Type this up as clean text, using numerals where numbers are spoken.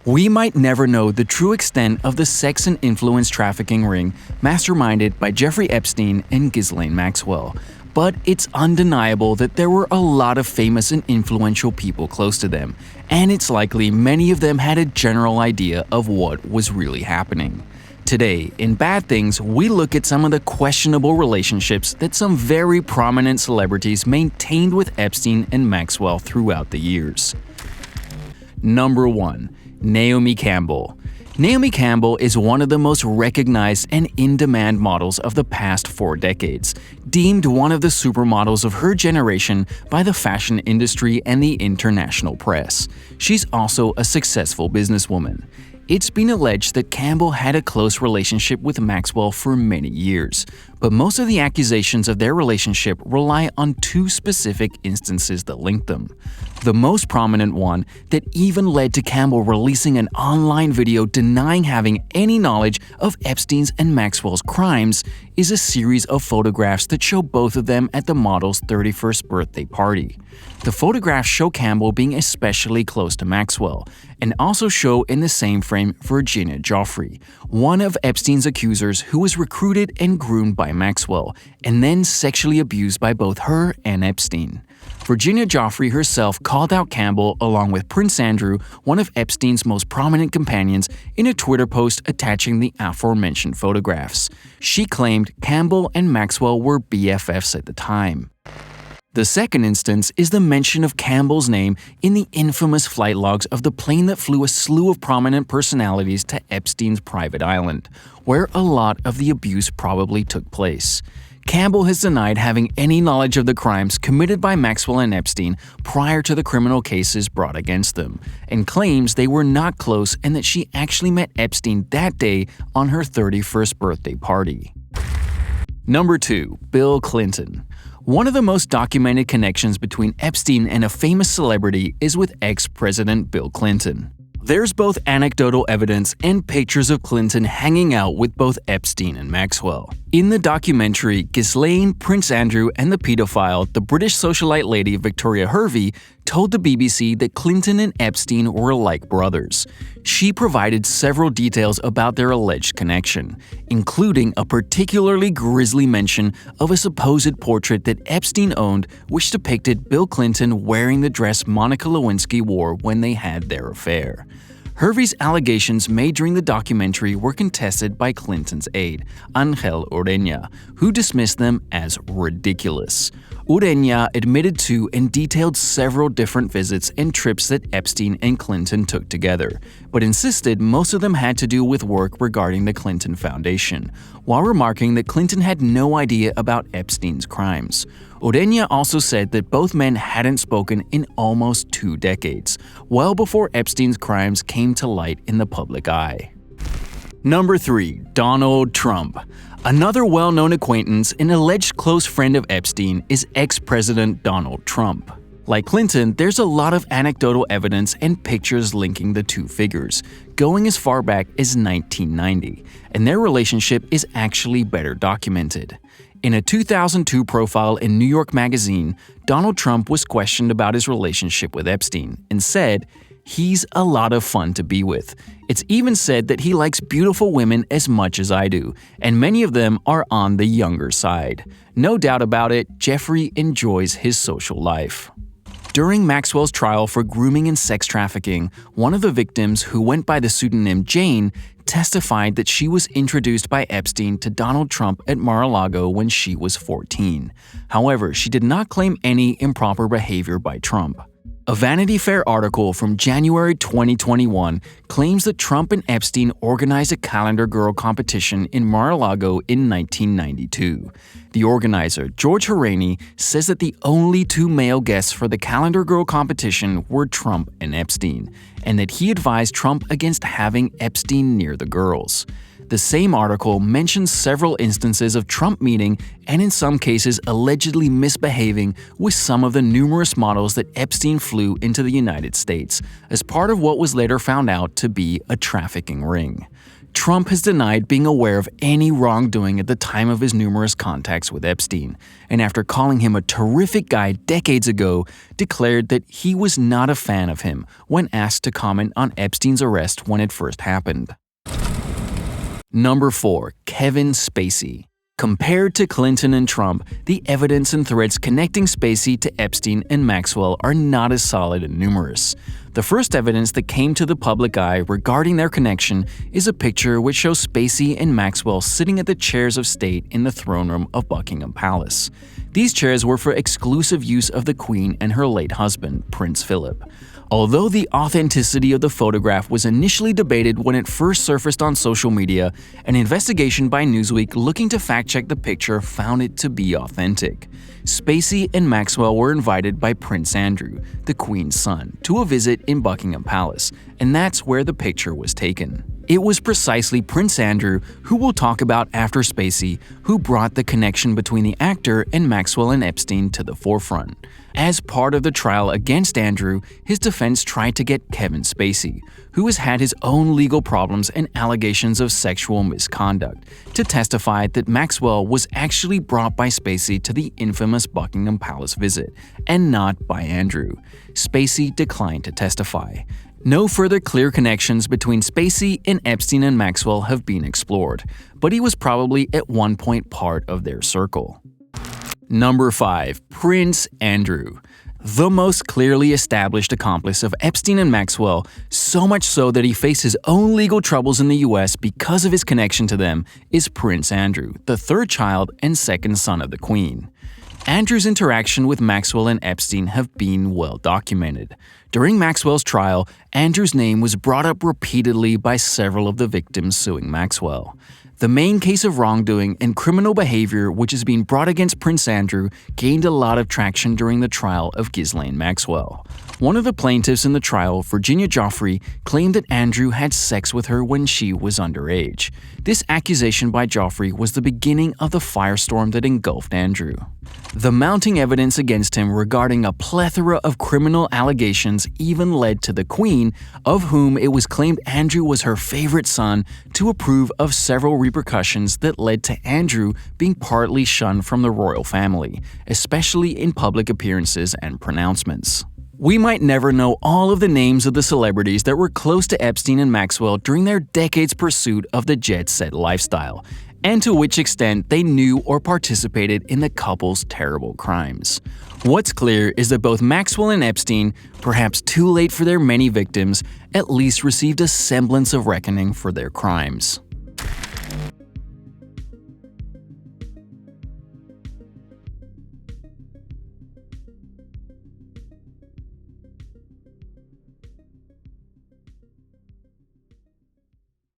We might never know the true extent of the sex and influence trafficking ring masterminded by Jeffrey Epstein and Ghislaine Maxwell, but it's undeniable that there were a lot of famous and influential people close to them, and it's likely many of them had a general idea of what was really happening. Today, in Bad Things, we look at some of the questionable relationships that some very prominent celebrities maintained with Epstein and Maxwell throughout the years. Number 1. Naomi Campbell. Naomi Campbell is one of the most recognized and in-demand models of the past 4 decades, deemed one of the supermodels of her generation by the fashion industry and the international press. She's also a successful businesswoman. It's been alleged that Campbell had a close relationship with Maxwell for many years, but most of the accusations of their relationship rely on 2 specific instances that link them. The most prominent one, that even led to Campbell releasing an online video denying having any knowledge of Epstein's and Maxwell's crimes, is a series of photographs that show both of them at the model's 31st birthday party. The photographs show Campbell being especially close to Maxwell, and also show in the same frame Virginia Jeffery, one of Epstein's accusers who was recruited and groomed by Maxwell, and then sexually abused by both her and Epstein. Virginia Jeffery herself called out Campbell along with Prince Andrew, one of Epstein's most prominent companions, in a Twitter post attaching the aforementioned photographs. She claimed Campbell and Maxwell were BFFs at the time. The second instance is the mention of Campbell's name in the infamous flight logs of the plane that flew a slew of prominent personalities to Epstein's private island, where a lot of the abuse probably took place. Campbell has denied having any knowledge of the crimes committed by Maxwell and Epstein prior to the criminal cases brought against them, and claims they were not close and that she actually met Epstein that day on her 31st birthday party. Number 2. Bill Clinton. One of the most documented connections between Epstein and a famous celebrity is with ex-President Bill Clinton. There's both anecdotal evidence and pictures of Clinton hanging out with both Epstein and Maxwell. In the documentary, Ghislaine, Prince Andrew, and the pedophile, the British socialite lady Victoria Hervey, told the BBC that Clinton and Epstein were like brothers. She provided several details about their alleged connection, including a particularly grisly mention of a supposed portrait that Epstein owned which depicted Bill Clinton wearing the dress Monica Lewinsky wore when they had their affair. Hervey's allegations made during the documentary were contested by Clinton's aide, Ángel Ureña, who dismissed them as ridiculous. Ureña admitted to and detailed several different visits and trips that Epstein and Clinton took together, but insisted most of them had to do with work regarding the Clinton Foundation, while remarking that Clinton had no idea about Epstein's crimes. Ureña also said that both men hadn't spoken in almost 2 decades, well before Epstein's crimes came to light in the public eye. Number 3. Donald Trump. Another well-known acquaintance and alleged close friend of Epstein is ex-President Donald Trump. Like Clinton, there's a lot of anecdotal evidence and pictures linking the 2 figures, going as far back as 1990, and their relationship is actually better documented. In a 2002 profile in New York Magazine, Donald Trump was questioned about his relationship with Epstein and said, "He's a lot of fun to be with. It's even said that he likes beautiful women as much as I do, and many of them are on the younger side. No doubt about it, Jeffrey enjoys his social life." During Maxwell's trial for grooming and sex trafficking, one of the victims, who went by the pseudonym Jane, testified that she was introduced by Epstein to Donald Trump at Mar-a-Lago when she was 14. However, she did not claim any improper behavior by Trump. A Vanity Fair article from January 2021 claims that Trump and Epstein organized a calendar girl competition in Mar-a-Lago in 1992. The organizer, George Horaney, says that the only 2 male guests for the calendar girl competition were Trump and Epstein, and that he advised Trump against having Epstein near the girls. The same article mentions several instances of Trump meeting and in some cases allegedly misbehaving with some of the numerous models that Epstein flew into the United States as part of what was later found out to be a trafficking ring. Trump has denied being aware of any wrongdoing at the time of his numerous contacts with Epstein, and after calling him a terrific guy decades ago, declared that he was not a fan of him when asked to comment on Epstein's arrest when it first happened. Number 4. Kevin Spacey. Compared to Clinton and Trump, the evidence and threads connecting Spacey to Epstein and Maxwell are not as solid and numerous. The first evidence that came to the public eye regarding their connection is a picture which shows Spacey and Maxwell sitting at the chairs of state in the throne room of Buckingham Palace. These chairs were for exclusive use of the Queen and her late husband, Prince Philip. Although the authenticity of the photograph was initially debated when it first surfaced on social media, an investigation by Newsweek looking to fact-check the picture found it to be authentic. Spacey and Maxwell were invited by Prince Andrew, the Queen's son, to a visit in Buckingham Palace, and that's where the picture was taken. It was precisely Prince Andrew, who we'll talk about after Spacey, who brought the connection between the actor and Maxwell and Epstein to the forefront. As part of the trial against Andrew, his defense tried to get Kevin Spacey, who has had his own legal problems and allegations of sexual misconduct, to testify that Maxwell was actually brought by Spacey to the infamous Buckingham Palace visit, and not by Andrew. Spacey declined to testify. No further clear connections between Spacey and Epstein and Maxwell have been explored, but he was probably at one point part of their circle. Number 5. Prince Andrew. The most clearly established accomplice of Epstein and Maxwell, so much so that he faced his own legal troubles in the US because of his connection to them, is Prince Andrew, the third child and second son of the Queen. Andrew's interaction with Maxwell and Epstein have been well documented. During Maxwell's trial, Andrew's name was brought up repeatedly by several of the victims suing Maxwell. The main case of wrongdoing and criminal behavior which is being brought against Prince Andrew gained a lot of traction during the trial of Ghislaine Maxwell. One of the plaintiffs in the trial, Virginia Jeffery, claimed that Andrew had sex with her when she was underage. This accusation by Jeffery was the beginning of the firestorm that engulfed Andrew. The mounting evidence against him regarding a plethora of criminal allegations even led to the Queen, of whom it was claimed Andrew was her favorite son, to approve of several repercussions that led to Andrew being partly shunned from the royal family, especially in public appearances and pronouncements. We might never know all of the names of the celebrities that were close to Epstein and Maxwell during their decades' pursuit of the jet-set lifestyle, and to which extent they knew or participated in the couple's terrible crimes. What's clear is that both Maxwell and Epstein, perhaps too late for their many victims, at least received a semblance of reckoning for their crimes.